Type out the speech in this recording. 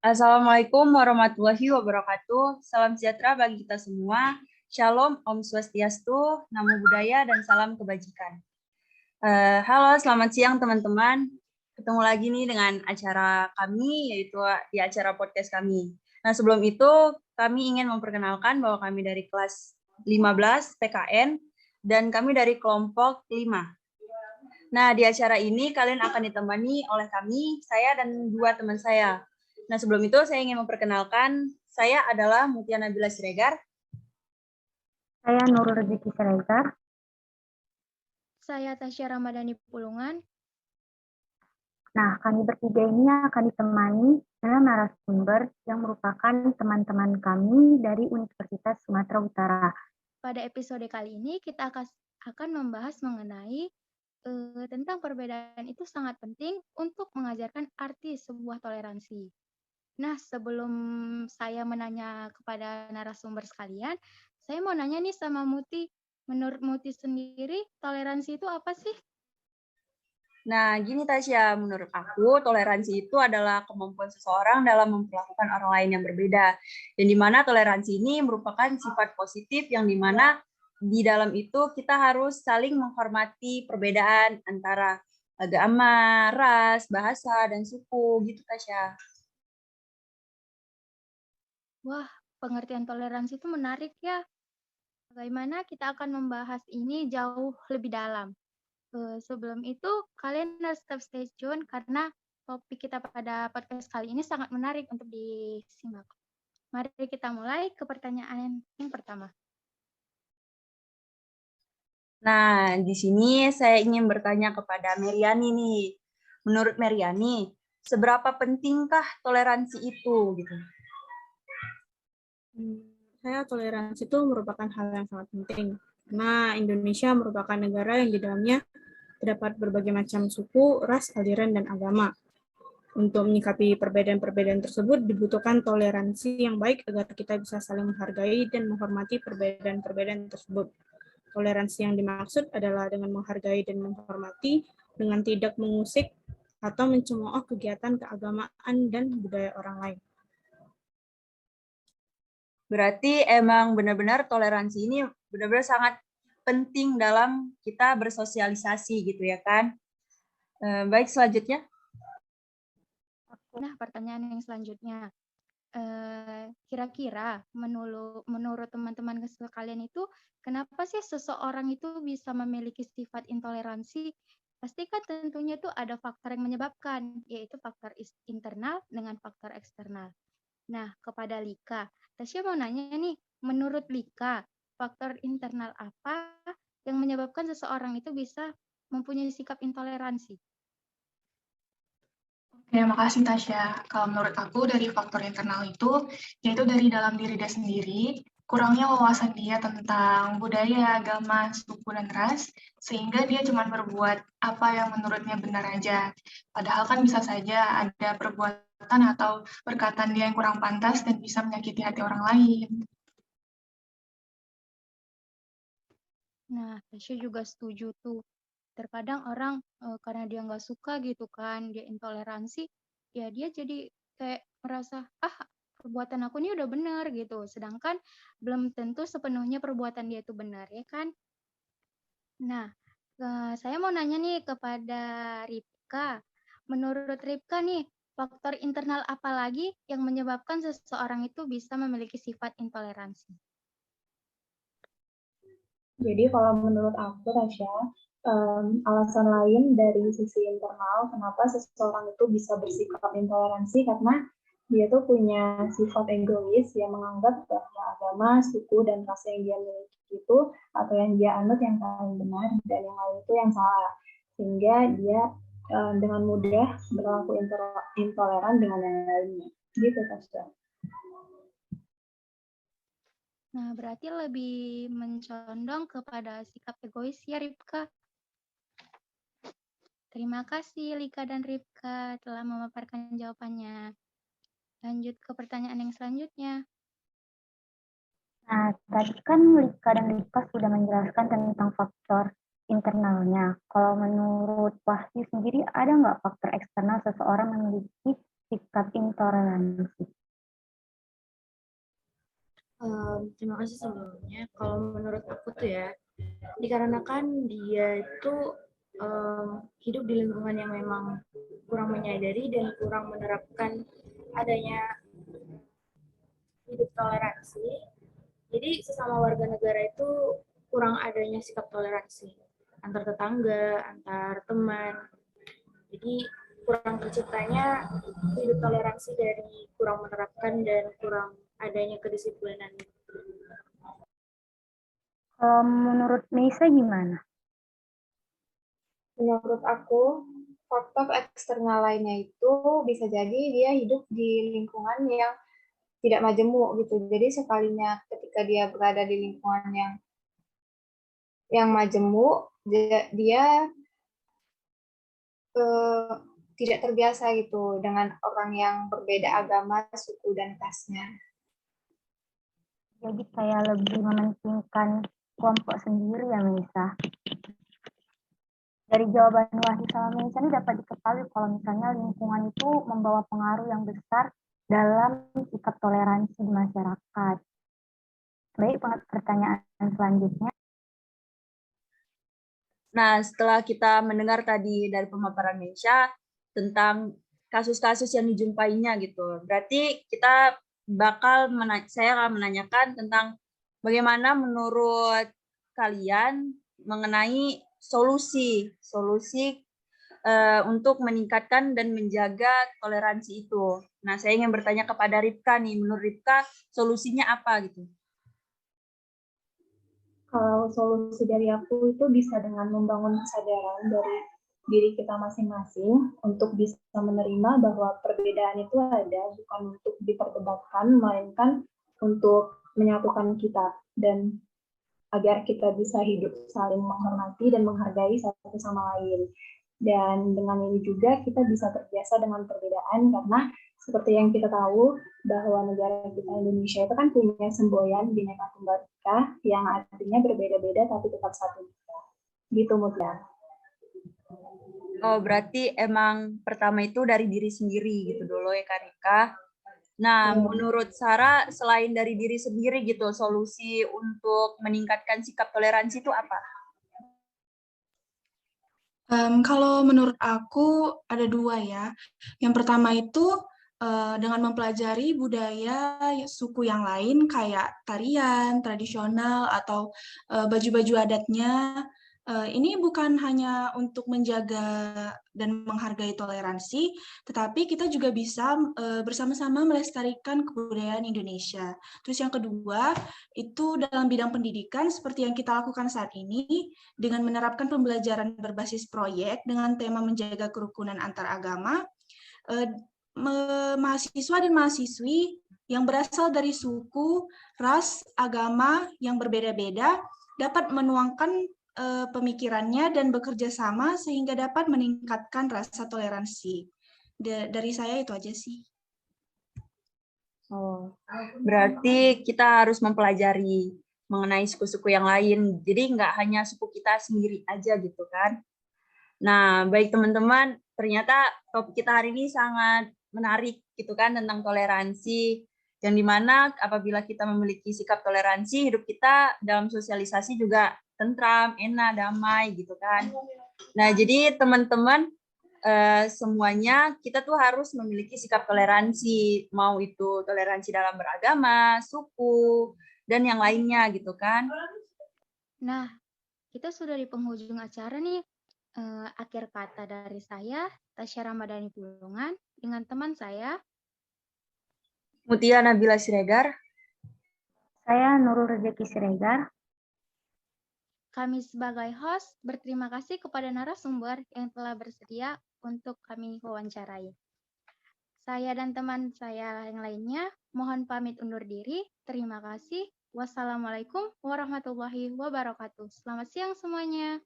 Assalamualaikum warahmatullahi wabarakatuh. Salam sejahtera bagi kita semua. Shalom, Om Swastiastu, Namo Buddhaya, dan salam kebajikan. Halo, selamat siang teman-teman. Ketemu lagi nih dengan acara kami, yaitu di acara podcast kami. Nah, sebelum itu kami ingin memperkenalkan bahwa kami dari kelas 15 PKN dan kami dari kelompok 5. Nah, di acara ini kalian akan ditemani oleh kami, saya dan dua teman saya. Nah, sebelum itu saya ingin memperkenalkan, saya adalah Mutia Nabila Siregar. Saya Nurul Rezeki Siregar. Saya Tasya Ramadhani Pulungan. Nah, kami bertiga ini akan ditemani dengan narasumber yang merupakan teman-teman kami dari Universitas Sumatera Utara. Pada episode kali ini kita akan membahas mengenai tentang perbedaan itu sangat penting untuk mengajarkan arti sebuah toleransi. Nah, sebelum saya menanya kepada narasumber sekalian, saya mau nanya nih sama Muti. Menurut Muti sendiri, toleransi itu apa sih? Nah, gini Tasya, menurut aku toleransi itu adalah kemampuan seseorang dalam memperlakukan orang lain yang berbeda. Yang dimana toleransi ini merupakan sifat positif yang dimana di dalam itu kita harus saling menghormati perbedaan antara agama, ras, bahasa, dan suku, gitu Tasya. Wah, pengertian toleransi itu menarik ya. Bagaimana kita akan membahas ini jauh lebih dalam. Sebelum itu, kalian harus tetap stay tune karena topik kita pada podcast kali ini sangat menarik untuk disimak. Mari kita mulai ke pertanyaan yang pertama. Nah, di sini saya ingin bertanya kepada Meriani nih. Menurut Meriani, seberapa pentingkah toleransi itu gitu? Saya toleransi itu merupakan hal yang sangat penting. Karena Indonesia merupakan negara yang di dalamnya terdapat berbagai macam suku, ras, aliran, dan agama. Untuk menyikapi perbedaan-perbedaan tersebut dibutuhkan toleransi yang baik agar kita bisa saling menghargai dan menghormati perbedaan-perbedaan tersebut. Toleransi yang dimaksud adalah dengan menghargai dan menghormati, dengan tidak mengusik atau mencemooh kegiatan keagamaan dan budaya orang lain. Berarti emang benar-benar toleransi ini benar-benar sangat penting dalam kita bersosialisasi gitu ya kan? Baik, selanjutnya. Nah, pertanyaan yang selanjutnya. Kira-kira menurut teman-teman sekalian itu, kenapa sih seseorang itu bisa memiliki sifat intoleransi? Pasti kan tentunya itu ada faktor yang menyebabkan, yaitu faktor internal dengan faktor eksternal. Nah, kepada Lika, Tasya mau nanya nih, menurut Lika, faktor internal apa yang menyebabkan seseorang itu bisa mempunyai sikap intoleransi? Ya, makasih Tasya. Kalau menurut aku dari faktor internal itu, yaitu dari dalam diri dia sendiri, kurangnya wawasan dia tentang budaya, agama, suku, dan ras, sehingga dia cuma berbuat apa yang menurutnya benar aja. Padahal kan bisa saja ada perbuatan atau perkataan dia yang kurang pantas dan bisa menyakiti hati orang lain. Nah, Tasya juga setuju tuh. Terkadang orang karena dia nggak suka gitu kan, dia intoleransi, ya dia jadi kayak merasa, perbuatan aku ini udah benar gitu. Sedangkan belum tentu sepenuhnya perbuatan dia itu benar, ya kan? Nah, saya mau nanya nih kepada Ripka. Menurut Ripka nih, faktor internal apa lagi yang menyebabkan seseorang itu bisa memiliki sifat intoleransi? Jadi kalau menurut aku, Tasya, alasan lain dari sisi internal kenapa seseorang itu bisa bersikap intoleransi karena dia tuh punya sifat egois yang menganggap bahwa agama, suku, dan ras yang dia miliki itu atau yang dia anut yang paling benar dan yang lain itu yang salah. Sehingga dia dengan mudah berlaku intoleran dengan yang lainnya. Gitu, Tasya. Nah, berarti lebih mencondong kepada sikap egois ya, Ripka. Terima kasih Lika dan Ripka telah memaparkan jawabannya. Lanjut ke pertanyaan yang selanjutnya. Nah, tadi kan Lika dan Ripka sudah menjelaskan tentang faktor internalnya. Kalau menurut Wahyu sendiri, ada nggak faktor eksternal seseorang memiliki sikap intoleransi? Terima kasih sebelumnya. Kalau menurut aku tuh ya, dikarenakan dia itu hidup di lingkungan yang memang kurang menyadari dan kurang menerapkan adanya hidup toleransi. Jadi sesama warga negara itu kurang adanya sikap toleransi antar tetangga, antar teman. Jadi kurang terciptanya hidup toleransi dari kurang menerapkan dan kurang adanya kedisiplinan. Menurut Meisa gimana? Menurut aku, faktor eksternal lainnya itu bisa jadi dia hidup di lingkungan yang tidak majemuk gitu. Jadi sekalinya ketika dia berada di lingkungan yang majemuk, dia tidak terbiasa gitu dengan orang yang berbeda agama, suku, dan kasnya. Jadi kayak lebih mementingkan kelompok sendiri ya, Meisa. Dari jawaban Wahyu sama Meisa ini dapat diketahui kalau misalnya lingkungan itu membawa pengaruh yang besar dalam sikap toleransi di masyarakat. Baik, pertanyaan selanjutnya. Nah, setelah kita mendengar tadi dari pemaparan Meisa tentang kasus-kasus yang dijumpainya gitu, berarti kita saya akan menanyakan tentang bagaimana menurut kalian mengenai solusi untuk meningkatkan dan menjaga toleransi itu. Nah, saya ingin bertanya kepada Ripka nih, menurut Ripka solusinya apa gitu? Kalau solusi dari aku itu bisa dengan membangun kesadaran dari diri kita masing-masing untuk bisa menerima bahwa perbedaan itu ada, bukan untuk diperdebatkan, melainkan untuk menyatukan kita dan agar kita bisa hidup saling menghormati dan menghargai satu sama lain. Dan dengan ini juga kita bisa terbiasa dengan perbedaan karena seperti yang kita tahu bahwa negara kita Indonesia itu kan punya semboyan Bhinneka Tunggal Ika yang artinya berbeda-beda tapi tetap satu. Gitu Mutia. Oh, berarti emang pertama itu dari diri sendiri gitu dulu ya Kak Rika. Nah, menurut Sarah selain dari diri sendiri gitu, solusi untuk meningkatkan sikap toleransi itu apa? Kalau menurut aku ada dua ya. Yang pertama itu dengan mempelajari budaya suku yang lain kayak tarian, tradisional, atau baju-baju adatnya. Ini bukan hanya untuk menjaga dan menghargai toleransi, tetapi kita juga bisa bersama-sama melestarikan kebudayaan Indonesia. Terus yang kedua, itu dalam bidang pendidikan seperti yang kita lakukan saat ini, dengan menerapkan pembelajaran berbasis proyek dengan tema menjaga kerukunan antar agama, mahasiswa dan mahasiswi yang berasal dari suku, ras, agama yang berbeda-beda dapat menuangkan pemikirannya dan bekerja sama sehingga dapat meningkatkan rasa toleransi. Dari saya itu aja sih. Oh, berarti kita harus mempelajari mengenai suku-suku yang lain. Jadi nggak hanya suku kita sendiri aja gitu kan. Nah, baik teman-teman, ternyata topik kita hari ini sangat menarik gitu kan tentang toleransi. Yang dimana apabila kita memiliki sikap toleransi, hidup kita dalam sosialisasi juga tentram, enak, damai gitu kan. Nah, jadi teman-teman semuanya kita tuh harus memiliki sikap toleransi, mau itu toleransi dalam beragama, suku, dan yang lainnya gitu kan. Nah, kita sudah di penghujung acara nih. Akhir kata dari saya, Tasya Ramadhani Pulungan, dengan teman saya, Mutia Nabila Siregar. Saya Nurul Rezeki Siregar. Kami sebagai host berterima kasih kepada narasumber yang telah bersedia untuk kami wawancarai. Saya dan teman saya yang lainnya mohon pamit undur diri. Terima kasih. Wassalamualaikum warahmatullahi wabarakatuh. Selamat siang semuanya.